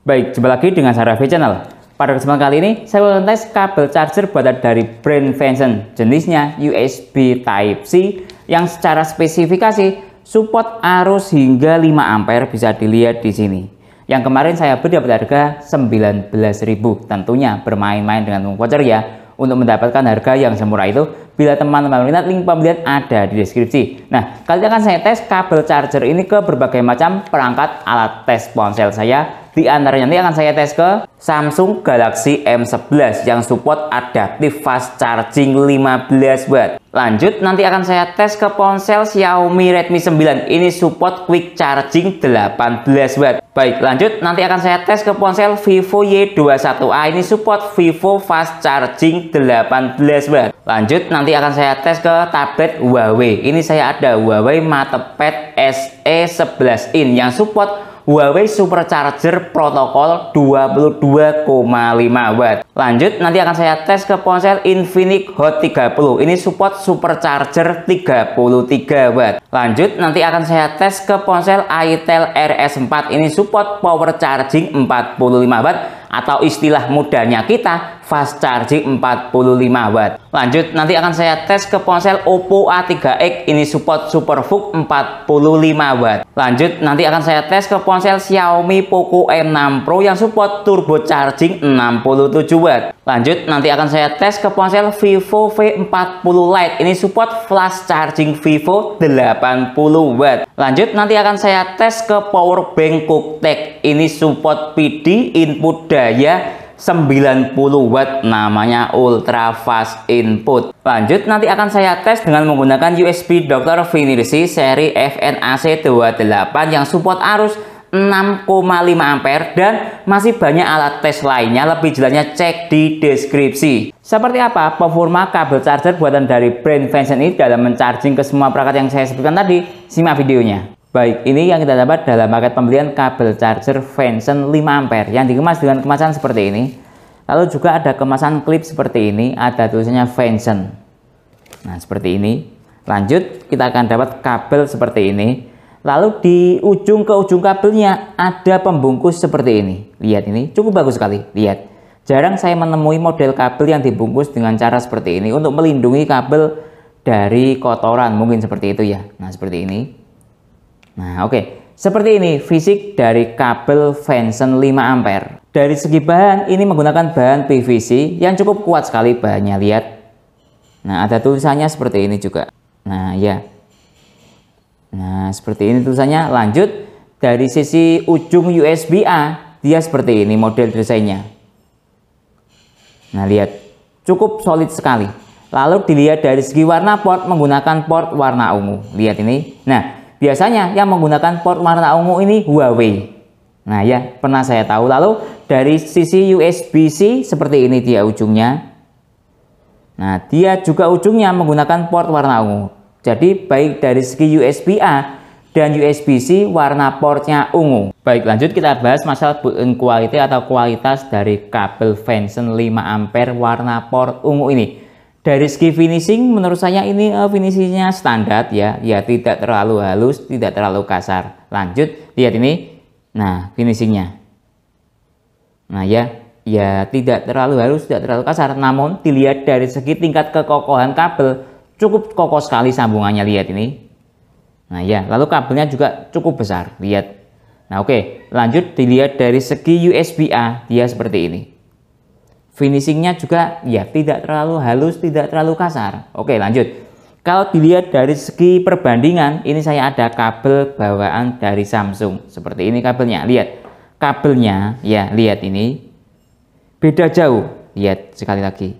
Baik, jumpa lagi dengan saya Raffi Channel. Pada kesempatan kali ini, saya akan tes kabel charger buatan dari brand Venson. Jenisnya USB Type-C yang secara spesifikasi support arus hingga 5 ampere, bisa dilihat di sini. Yang kemarin saya beli dapat harga 19.000. Tentunya bermain-main dengan voucher ya. Untuk mendapatkan harga yang semurah itu, bila teman-teman minat, link pembelian ada di deskripsi. Nah, kali ini akan saya tes kabel charger ini ke berbagai macam perangkat alat tes ponsel saya. Di antaranya nanti akan saya tes ke Samsung Galaxy M11 yang support adaptive fast charging 15 watt. Lanjut nanti akan saya tes ke ponsel Xiaomi Redmi 9. Ini support quick charging 18 watt. Baik, lanjut nanti akan saya tes ke ponsel Vivo Y21A. Ini support Vivo fast charging 18 watt. Lanjut nanti akan saya tes ke tablet Huawei. Ini saya ada Huawei MatePad SE11 in yang support Huawei Supercharger protokol 22,5 watt. Lanjut nanti akan saya tes ke ponsel Infinix Hot 30. Ini support Supercharger 33 watt. Lanjut nanti akan saya tes ke ponsel Itel RS4. Ini support power charging 45 watt atau istilah mudahnya kita fast charging 45 watt. Lanjut nanti akan saya tes ke ponsel Oppo A3X. Ini support SuperVOOC 45 watt. Lanjut nanti akan saya tes ke ponsel Xiaomi Poco M6 Pro yang support turbo charging 67 watt. Lanjut nanti akan saya tes ke ponsel Vivo V40 Lite. Ini support flash charging Vivo 80 watt. Lanjut nanti akan saya tes ke power bank Cooktek. Ini support PD input daya 90 watt, namanya ultra fast input. Lanjut nanti akan saya tes dengan menggunakan USB Dr. Finirsi seri FNAC28 yang support arus 6,5 ampere dan masih banyak alat tes lainnya. Lebih jelasnya cek di deskripsi. Seperti apa performa kabel charger buatan dari brand Venson ini dalam mencharging ke semua perangkat yang saya sebutkan tadi? Simak videonya. Baik, ini yang kita dapat dalam paket pembelian kabel charger Venson 5 ampere yang dikemas dengan kemasan seperti ini. Lalu juga ada kemasan klip seperti ini, ada tulisannya Venson. Nah, seperti ini. Lanjut, kita akan dapat kabel seperti ini. Lalu di ujung ke ujung kabelnya ada pembungkus seperti ini. Lihat ini, cukup bagus sekali. Lihat. Jarang saya menemui model kabel yang dibungkus dengan cara seperti ini untuk melindungi kabel dari kotoran, mungkin seperti itu ya. Nah, seperti ini. Nah, oke. Seperti ini fisik dari kabel Venson 5 ampere. Dari segi bahan, ini menggunakan bahan PVC yang cukup kuat sekali bahannya, lihat. Nah, ada tulisannya seperti ini juga. Nah, ya. Nah, seperti ini tulisannya. Lanjut, dari sisi ujung USB-A, dia seperti ini model desainnya. Nah, lihat. Cukup solid sekali. Lalu dilihat dari segi warna port, menggunakan port warna ungu. Lihat ini. Nah, biasanya yang menggunakan port warna ungu ini Huawei. Nah ya, pernah saya tahu. Lalu dari sisi USB-C seperti ini dia ujungnya. Nah, dia juga ujungnya menggunakan port warna ungu. Jadi baik dari segi USB-A dan USB-C warna portnya ungu. Baik, lanjut kita bahas masalah build-in quality atau kualitas dari kabel Venson 5 ampere warna port ungu ini. Dari segi finishing, menurut saya ini finishingnya standar ya, tidak terlalu halus, tidak terlalu kasar. Lanjut, lihat ini, nah finishingnya, nah ya tidak terlalu halus, tidak terlalu kasar. Namun dilihat dari segi tingkat kekokohan kabel, cukup kokoh sekali sambungannya, lihat ini. Nah ya, lalu kabelnya juga cukup besar, lihat. Nah oke, lanjut dilihat dari segi USB-A, dia seperti ini. Finishingnya juga ya tidak terlalu halus, tidak terlalu kasar. Oke, lanjut. Kalau dilihat dari segi perbandingan, ini saya ada kabel bawaan dari Samsung. Seperti ini kabelnya. Lihat. Kabelnya, ya lihat ini. Beda jauh. Lihat sekali lagi.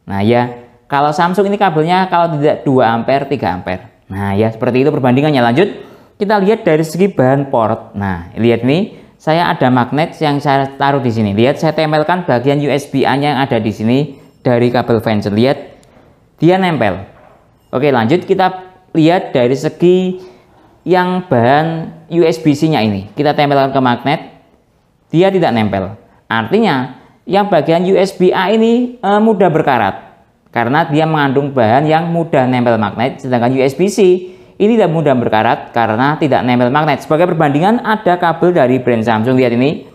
Nah ya, kalau Samsung ini kabelnya kalau tidak 2 ampere, 3 ampere. Nah ya, seperti itu perbandingannya. Lanjut, kita lihat dari segi bahan port. Nah, lihat ini. Saya ada magnet yang saya taruh di sini. Lihat, saya tempelkan bagian USB-A-nya yang ada di sini dari kabel Venson. Lihat, dia nempel. Oke, lanjut kita lihat dari segi yang bahan USB-C-nya ini. Kita tempelkan ke magnet, dia tidak nempel. Artinya, yang bagian USB-A ini mudah berkarat. Karena dia mengandung bahan yang mudah nempel magnet, sedangkan USB-C ini tidak mudah berkarat karena tidak nempel magnet. Sebagai perbandingan ada kabel dari brand Samsung, lihat ini.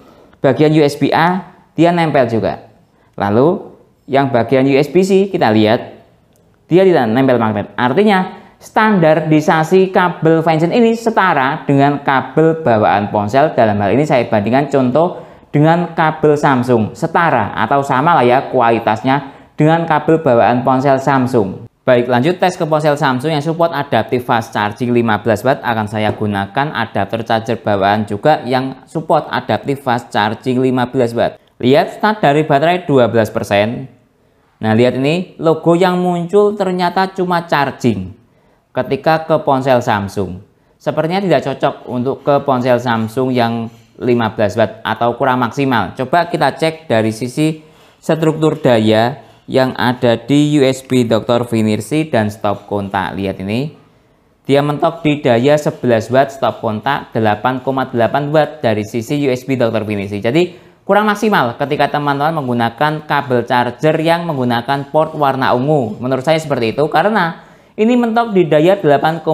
bagian USB A dia nempel juga. Lalu yang bagian USB-C kita lihat dia tidak nempel magnet. Artinya standarisasi kabel Venson ini setara dengan kabel bawaan ponsel. Dalam hal ini saya bandingkan contoh dengan kabel Samsung, setara atau sama lah ya kualitasnya dengan kabel bawaan ponsel Samsung. Baik, lanjut tes ke ponsel Samsung yang support adaptive fast charging 15 watt. Akan saya gunakan adapter charger bawaan juga yang support adaptive fast charging 15 watt. Lihat start dari baterai 12%. Nah, lihat ini logo yang muncul ternyata cuma charging ketika ke ponsel Samsung. Sepertinya tidak cocok untuk ke ponsel Samsung yang 15 watt atau kurang maksimal. Coba kita cek dari sisi struktur daya yang ada di USB Dr. Finercy dan stop kontak. Lihat ini. Dia mentok di daya 11 watt, stop kontak 8,8 watt dari sisi USB Dr. Finercy. Jadi kurang maksimal ketika teman-teman menggunakan kabel charger yang menggunakan port warna ungu. Menurut saya seperti itu karena ini mentok di daya 8,8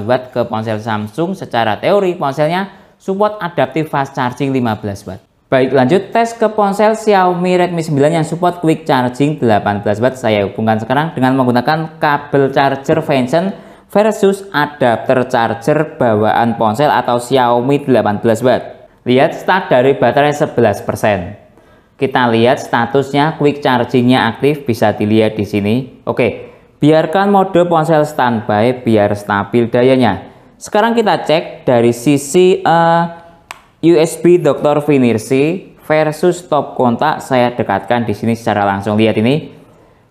watt ke ponsel Samsung. Secara teori ponselnya support adaptive fast charging 15 watt. Baik, lanjut tes ke ponsel Xiaomi Redmi 9 yang support quick charging 18 watt. Saya hubungkan sekarang dengan menggunakan kabel charger Venson versus adapter charger bawaan ponsel atau Xiaomi 18 watt. Lihat start dari baterai 11%. Kita lihat statusnya quick chargingnya aktif, bisa dilihat di sini. Oke, biarkan mode ponsel standby biar stabil dayanya. Sekarang kita cek dari sisi USB Dr. Finercy versus stop kontak. Saya dekatkan di sini secara langsung. Lihat ini.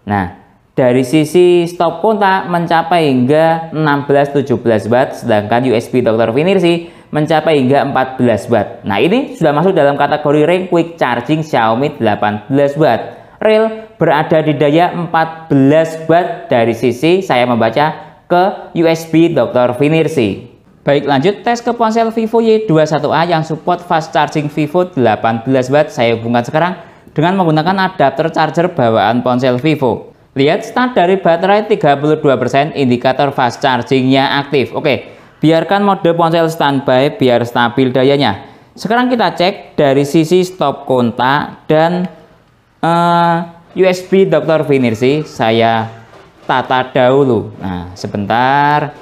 Nah, dari sisi stop kontak mencapai hingga 16-17 watt, sedangkan USB Dr. Finercy mencapai hingga 14 watt. Nah, ini sudah masuk dalam kategori range quick charging Xiaomi 18 watt. Real berada di daya 14 watt dari sisi saya membaca ke USB Dr. Finercy. Baik, lanjut tes ke ponsel Vivo Y21A yang support fast charging Vivo 18 watt. Saya hubungkan sekarang dengan menggunakan adapter charger bawaan ponsel Vivo. Lihat start dari baterai 32%, indikator fast chargingnya aktif. Oke, biarkan mode ponsel standby biar stabil dayanya. Sekarang kita cek dari sisi stop kontak dan USB Dr. Finercy. Saya tata dahulu. Nah, sebentar.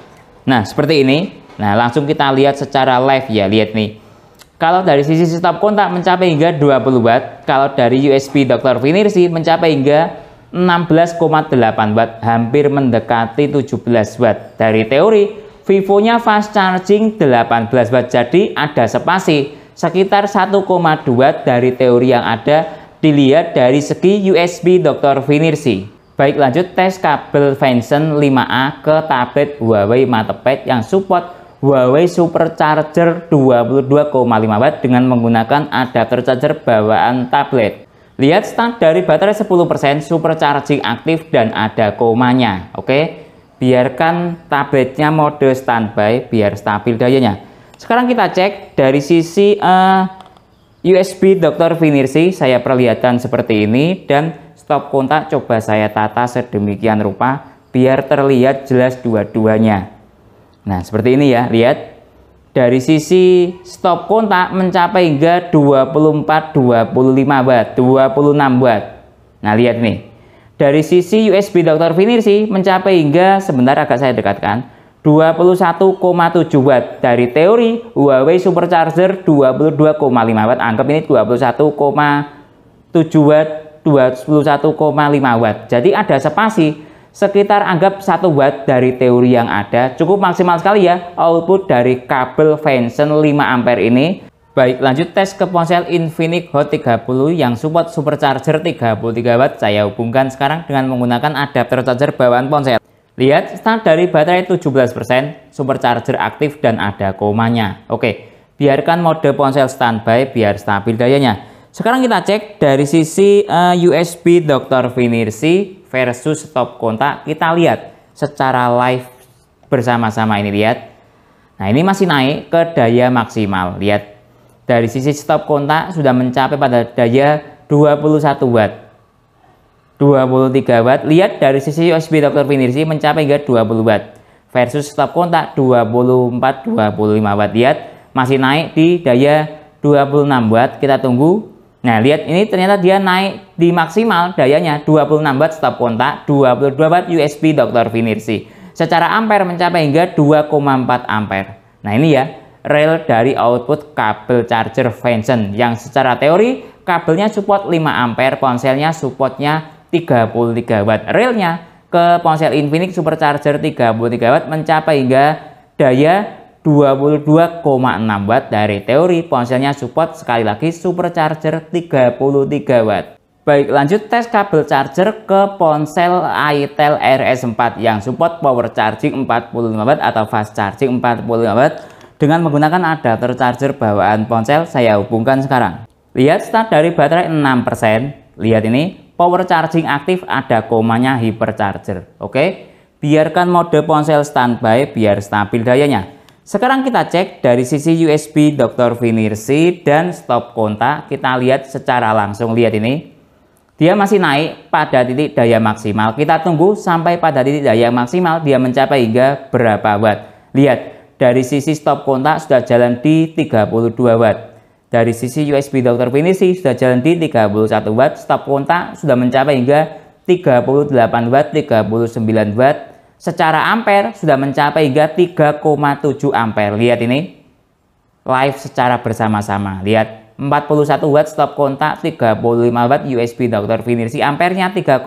Nah, seperti ini. Nah, langsung kita lihat secara live ya. Lihat nih. Kalau dari sisi stop kontak mencapai hingga 20 watt. Kalau dari USB Dr. Finercy mencapai hingga 16,8 watt. Hampir mendekati 17 watt. Dari teori, Vivo-nya fast charging 18 watt. Jadi ada spasi sekitar 1,2 watt dari teori yang ada. Dilihat dari segi USB Dr. Finercy. Baik, lanjut tes kabel Venson 5A ke tablet Huawei MatePad yang support Huawei Supercharger 22,5 watt dengan menggunakan adapter charger bawaan tablet. Lihat start dari baterai 10%, supercharging aktif dan ada komanya. Oke, biarkan tabletnya mode standby biar stabil dayanya. Sekarang kita cek dari sisi USB Dr. Finercy. Saya perlihatkan seperti ini dan stop kontak coba saya tata sedemikian rupa biar terlihat jelas dua-duanya. Nah, seperti ini ya, lihat. Dari sisi stop kontak mencapai hingga 24-25 watt, 26 watt. Nah, lihat nih. Dari sisi USB Dr. Finercy mencapai hingga, sebentar agak saya dekatkan, 21,7 watt. Dari teori Huawei Supercharger 22,5 watt, anggap ini 21,7 watt, 21,5 watt. Jadi ada spasi sekitar anggap 1 watt dari teori yang ada. Cukup maksimal sekali ya output dari kabel Venson 5 ampere ini. Baik, lanjut tes ke ponsel Infinix Hot 30 yang support supercharger 33 watt. Saya hubungkan sekarang dengan menggunakan adapter charger bawaan ponsel. Lihat start dari baterai 17%, supercharger aktif dan ada komanya. Oke, biarkan mode ponsel standby biar stabil dayanya. Sekarang kita cek dari sisi USB Dr. Finercy versus stop kontak. Kita lihat secara live bersama-sama ini, lihat. Nah, ini masih naik ke daya maksimal. Lihat dari sisi stop kontak sudah mencapai pada daya 21 watt, 23 watt. Lihat dari sisi USB Dr. Finercy mencapai hingga 20 watt versus stop kontak 24-25 watt. Lihat masih naik di daya 26 watt, kita tunggu. Nah, lihat ini ternyata dia naik di maksimal dayanya 26 watt stop kontak, 22 watt USB Dr. Finirsi. Secara ampere mencapai hingga 2,4 ampere. Nah, ini ya rel dari output kabel charger Venson yang secara teori kabelnya support 5 ampere, ponselnya supportnya 33 watt. Relnya ke ponsel Infinix Supercharger 33 watt mencapai hingga daya 22,6 watt. Dari teori ponselnya support sekali lagi Supercharger 33 watt. Baik, lanjut tes kabel charger ke ponsel itel RS4 yang support power charging 45 watt atau fast charging 45 watt dengan menggunakan adapter charger bawaan ponsel. Saya hubungkan sekarang. Lihat start dari baterai 6%. Lihat ini power charging aktif, ada komanya hypercharger. Oke, biarkan mode ponsel standby biar stabil dayanya. Sekarang kita cek dari sisi USB Dr. Finirsi dan stop kontak. Kita lihat secara langsung, lihat ini. Dia masih naik pada titik daya maksimal. Kita tunggu sampai pada titik daya maksimal dia mencapai hingga berapa watt. Lihat, dari sisi stop kontak sudah jalan di 32 watt. Dari sisi USB Dr. Finirsi sudah jalan di 31 watt. Stop kontak sudah mencapai hingga 38 watt, 39 watt. Secara ampere sudah mencapai hingga 3,7 ampere. Lihat ini live secara bersama-sama. Lihat 41 watt stop kontak, 35 watt USB Dr. Finirsi, ampernya 3,8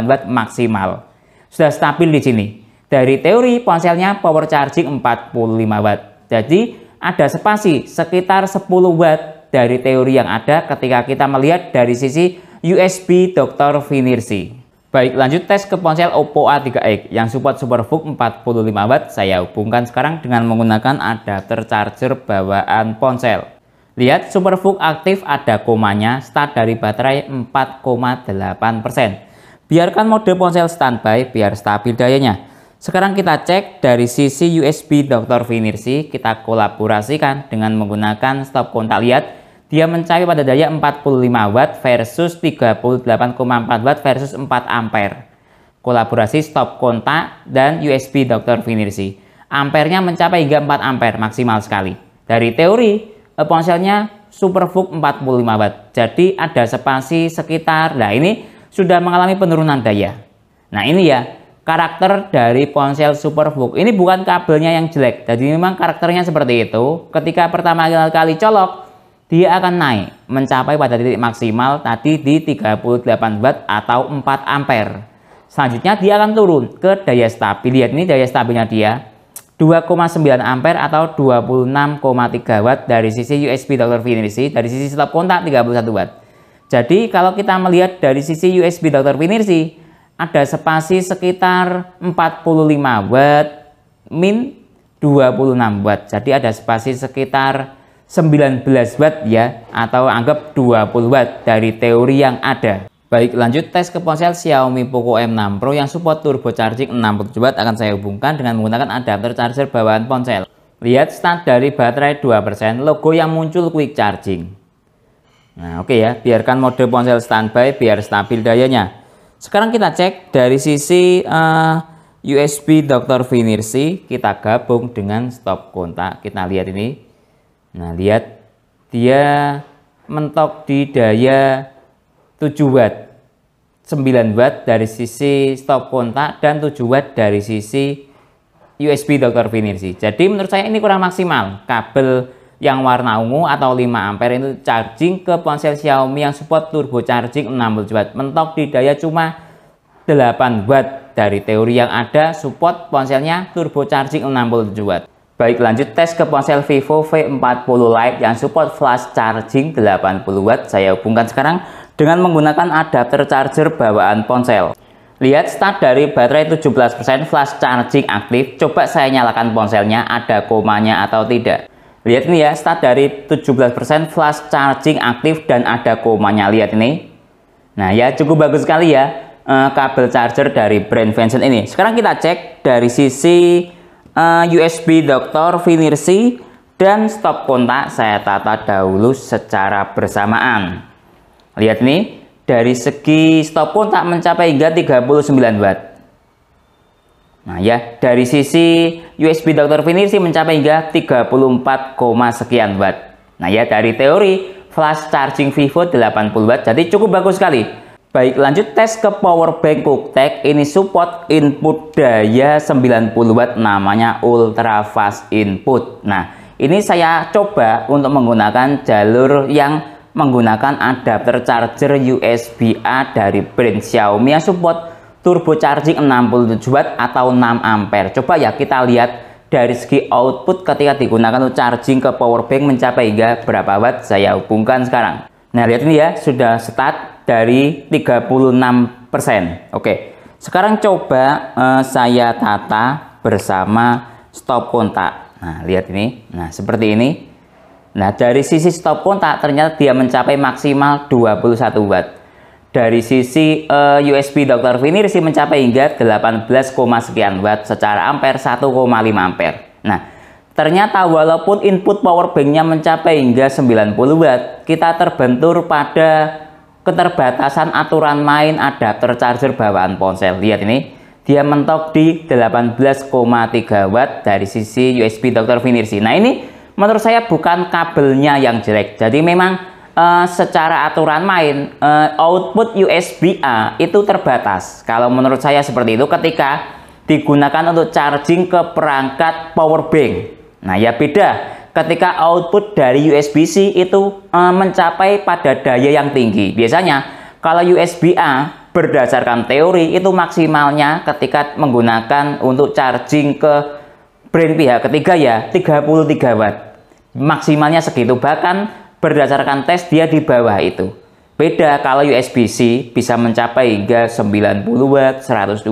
watt maksimal. Sudah stabil di sini. Dari teori ponselnya power charging 45 watt. Jadi ada spasi sekitar 10 watt dari teori yang ada ketika kita melihat dari sisi USB Dr. Finirsi. Baik, lanjut tes ke ponsel Oppo A3X yang support SuperVOOC 45 watt. Saya hubungkan sekarang dengan menggunakan adapter charger bawaan ponsel. Lihat SuperVOOC aktif, ada komanya, start dari baterai 4,8%. Biarkan mode ponsel standby biar stabil dayanya. Sekarang kita cek dari sisi USB Dr. Finirsi, kita kolaborasikan dengan menggunakan stop kontak. Lihat, dia mencapai pada daya 45 watt versus 38,4 watt versus 4 ampere. Kolaborasi stop kontak dan USB Dr. Finirsi. Ampernya mencapai hingga 4 ampere maksimal sekali. Dari teori ponselnya SuperVOOC 45 watt. Jadi ada spasi sekitar, nah ini sudah mengalami penurunan daya. Nah ini ya karakter dari ponsel SuperVOOC. Ini bukan kabelnya yang jelek. Jadi memang karakternya seperti itu. Ketika pertama kali colok, dia akan naik mencapai pada titik maksimal tadi di 38 watt atau 4 ampere. Selanjutnya dia akan turun ke daya stabil. Lihat ini daya stabilnya dia 2,9 ampere atau 26,3 watt dari sisi USB Dr. Finirsi. Dari sisi stop kontak 31 watt. Jadi kalau kita melihat dari sisi USB Dr. Finirsi, ada spasi sekitar 45 watt min 26 watt. Jadi ada spasi sekitar 19 watt ya, atau anggap 20 watt dari teori yang ada. Baik, lanjut tes ke ponsel Xiaomi Poco M6 Pro yang support turbo charging 67 watt. Akan saya hubungkan dengan menggunakan adapter charger bawaan ponsel. Lihat start dari baterai 2%, logo yang muncul quick charging. Nah oke ya, biarkan mode ponsel standby biar stabil dayanya. Sekarang kita cek dari sisi USB Dr. Finirsi, kita gabung dengan stop kontak. Kita lihat ini. Nah lihat dia mentok di daya 7 watt, 9 watt dari sisi stop kontak dan 7 watt dari sisi USB Dr. Finirsi. Jadi menurut saya ini kurang maksimal. Kabel yang warna ungu atau 5 ampere itu charging ke ponsel Xiaomi yang support turbo charging 60 watt. Mentok di daya cuma 8 watt. Dari teori yang ada support ponselnya turbo charging 67 watt. Baik, lanjut tes ke ponsel Vivo V40 Lite yang support flash charging 80 watt. Saya hubungkan sekarang dengan menggunakan adapter charger bawaan ponsel. Lihat start dari baterai 17%, flash charging aktif. Coba saya nyalakan ponselnya, ada komanya atau tidak. Lihat ini ya, start dari 17%, flash charging aktif dan ada komanya. Lihat ini. Nah ya, cukup bagus sekali ya kabel charger dari brand Venson ini. Sekarang kita cek dari sisi USB Dr. Finirsi dan stop kontak. Saya tata dahulu secara bersamaan. Lihat nih, dari segi stop kontak mencapai hingga 39 watt. Nah ya, dari sisi USB Dr. Finirsi mencapai hingga 34, sekian watt. Nah ya, dari teori flash charging Vivo 80 watt, jadi cukup bagus sekali. Baik, lanjut tes ke power bank QuickTech. Ini support input daya 90 watt, namanya ultra fast input. Nah, ini saya coba untuk menggunakan jalur yang menggunakan adapter charger USB-A dari brand Xiaomi yang support turbo charging 67 watt atau 6 ampere. Coba ya kita lihat dari segi output ketika digunakan untuk charging ke power bank mencapai hingga berapa watt. Saya hubungkan sekarang. Nah, lihat ini ya, sudah start dari 36%. Oke, sekarang coba saya tata bersama stop kontak. Nah, lihat ini. Nah, seperti ini. Nah, dari sisi stop kontak ternyata dia mencapai maksimal 21 watt. Dari sisi USB Dr. Finirsi mencapai hingga 18, sekian watt, secara ampere 1,5 ampere. Nah, ternyata walaupun input power banknya mencapai hingga 90 watt, kita terbentur pada keterbatasan aturan main adapter charger bawaan ponsel. Lihat ini, dia mentok di 18,3 watt dari sisi USB Dr. Finirsi. Nah, ini menurut saya bukan kabelnya yang jelek. Jadi memang secara aturan main output USB-A itu terbatas. Kalau menurut saya seperti itu ketika digunakan untuk charging ke perangkat power bank. Nah ya, beda ketika output dari USB-C itu mencapai pada daya yang tinggi. Biasanya kalau USB-A berdasarkan teori itu maksimalnya ketika menggunakan untuk charging ke brand pihak ketiga ya 33 watt. Maksimalnya segitu, bahkan berdasarkan tes dia di bawah itu. Beda kalau USB-C bisa mencapai hingga 90 watt, 120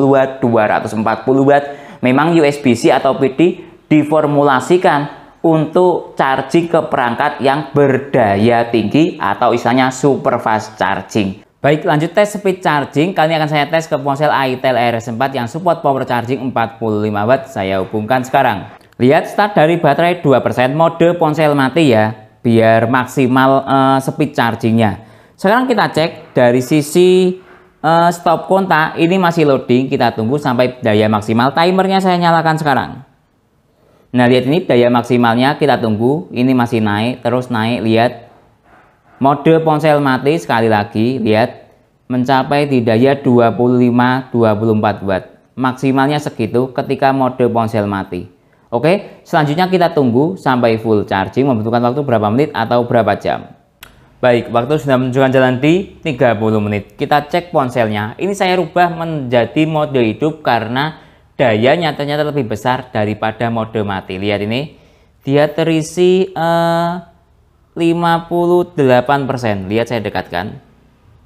watt, 240 watt. Memang USB-C atau PD diformulasikan untuk charging ke perangkat yang berdaya tinggi atau istilahnya super fast charging. Baik, lanjut tes speed charging. Kali ini akan saya tes ke ponsel itel RS4 yang support power charging 45 watt. Saya hubungkan sekarang. Lihat start dari baterai 2%, mode ponsel mati ya, biar maksimal speed chargingnya. Sekarang kita cek dari sisi stop kontak, ini masih loading. Kita tunggu sampai daya maksimal. Timernya saya nyalakan sekarang. Nah, lihat ini daya maksimalnya, kita tunggu. Ini masih naik, terus naik. Lihat mode ponsel mati sekali lagi. Lihat mencapai di daya 25-24 watt. Maksimalnya segitu ketika mode ponsel mati. Oke, selanjutnya kita tunggu sampai full charging, membutuhkan waktu berapa menit atau berapa jam. Baik, waktu sudah menunjukkan jalan di 30 menit. Kita cek ponselnya. Ini saya rubah menjadi mode hidup karena dayanya ternyata lebih besar daripada mode mati. Lihat ini, dia terisi 58%. Lihat saya dekatkan.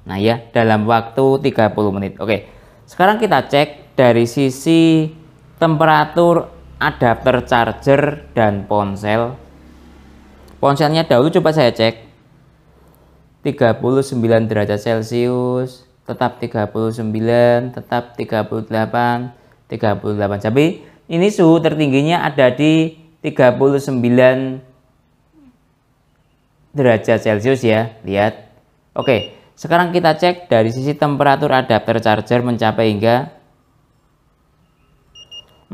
Nah ya, dalam waktu 30 menit. Oke, sekarang kita cek dari sisi temperatur adapter charger dan ponsel. Ponselnya dahulu coba saya cek 39 derajat Celcius, tetap 39, tetap 38, 38. Tapi ini suhu tertingginya ada di 39 derajat Celcius ya. Lihat. Oke, sekarang kita cek dari sisi temperatur adapter charger mencapai hingga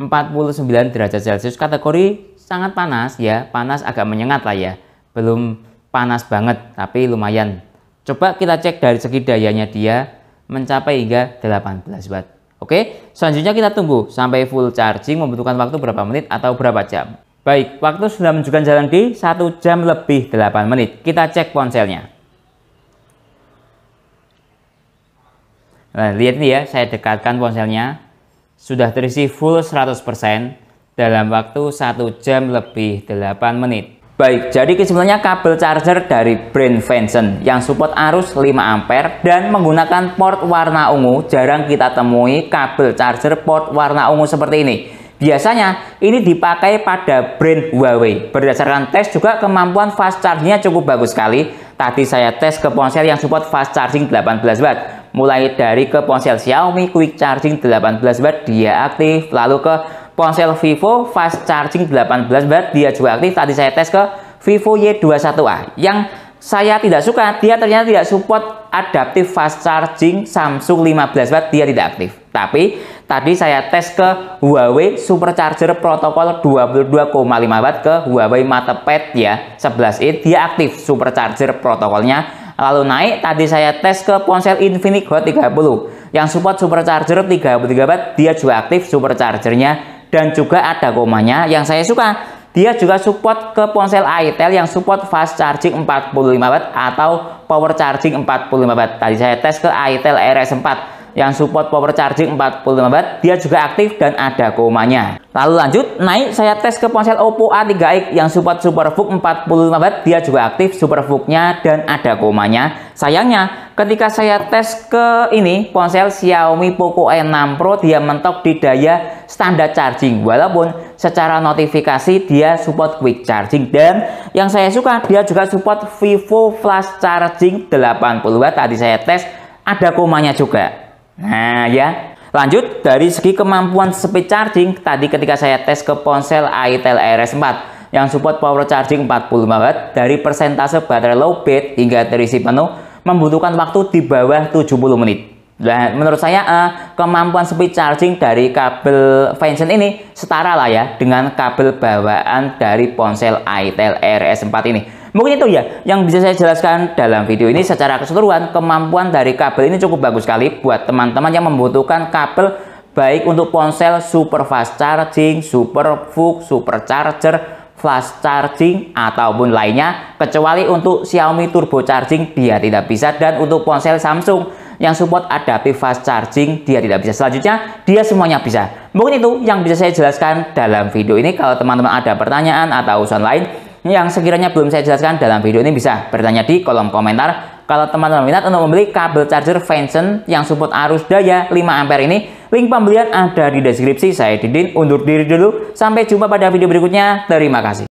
49 derajat Celcius, kategori sangat panas ya, panas agak menyengat lah ya, belum panas banget tapi lumayan. Coba kita cek dari segi dayanya, dia mencapai hingga 18 watt. Oke, selanjutnya kita tunggu sampai full charging, membutuhkan waktu berapa menit atau berapa jam. Baik, waktu sudah menunjukkan jalan di 1 jam lebih 8 menit. Kita cek ponselnya. Nah, lihat nih ya, saya dekatkan ponselnya. Sudah terisi full 100% dalam waktu 1 jam lebih 8 menit. Baik, jadi kesimpulannya kabel charger dari brand Venson yang support arus 5 ampere dan menggunakan port warna ungu. Jarang kita temui kabel charger port warna ungu seperti ini. Biasanya ini dipakai pada brand Huawei. Berdasarkan tes juga kemampuan fast chargingnya cukup bagus sekali. Tadi saya tes ke ponsel yang support fast charging 18 watt. Mulai dari ke ponsel Xiaomi quick charging 18 watt dia aktif, lalu ke ponsel Vivo fast charging 18 watt dia juga aktif. Tadi saya tes ke Vivo Y21A yang saya tidak suka, dia ternyata tidak support adaptive fast charging Samsung 15 watt, dia tidak aktif. Tapi tadi saya tes ke Huawei Supercharger protokol 22,5 watt ke Huawei MatePad ya 11i, dia aktif supercharger protokolnya. Lalu naik, tadi saya tes ke ponsel Infinix Hot 30 yang support supercharger 33 watt, dia juga aktif superchargernya dan juga ada komanya yang saya suka. Dia juga support ke ponsel itel yang support fast charging 45 watt atau power charging 45 watt. Tadi saya tes ke itel RS4 yang support power charging 45 watt, dia juga aktif dan ada komanya. Lalu lanjut, naik saya tes ke ponsel Oppo A3x yang support SuperVOOC 45 watt, dia juga aktif SuperVOOC-nya dan ada komanya. Sayangnya, ketika saya tes ke ini ponsel Xiaomi Poco E6 Pro, dia mentok di daya standar charging, walaupun secara notifikasi dia support quick charging, dan yang saya suka dia juga support Vivo Flash Charging 80 watt. Tadi saya tes ada komanya juga. Nah ya, lanjut dari segi kemampuan speed charging, tadi ketika saya tes ke ponsel itel RS4 yang support power charging 45 watt, dari persentase baterai lowbat hingga terisi penuh membutuhkan waktu di bawah 70 menit. Dan menurut saya kemampuan speed charging dari kabel Vention ini setara lah ya dengan kabel bawaan dari ponsel itel RS4 ini. Mungkin itu ya yang bisa saya jelaskan dalam video ini. Secara keseluruhan, kemampuan dari kabel ini cukup bagus sekali buat teman-teman yang membutuhkan kabel baik untuk ponsel super fast charging, SuperVOOC, supercharger, flash charging ataupun lainnya, kecuali untuk Xiaomi turbo charging dia tidak bisa, dan untuk ponsel Samsung yang support adaptive fast charging dia tidak bisa. Selanjutnya dia semuanya bisa. Mungkin itu yang bisa saya jelaskan dalam video ini. Kalau teman-teman ada pertanyaan atau usulan lain yang sekiranya belum saya jelaskan dalam video ini, bisa bertanya di kolom komentar. Kalau teman-teman minat untuk membeli kabel charger Vention yang support arus daya 5 ampere ini, link pembelian ada di deskripsi. Saya Didin undur diri dulu, sampai jumpa pada video berikutnya. Terima kasih.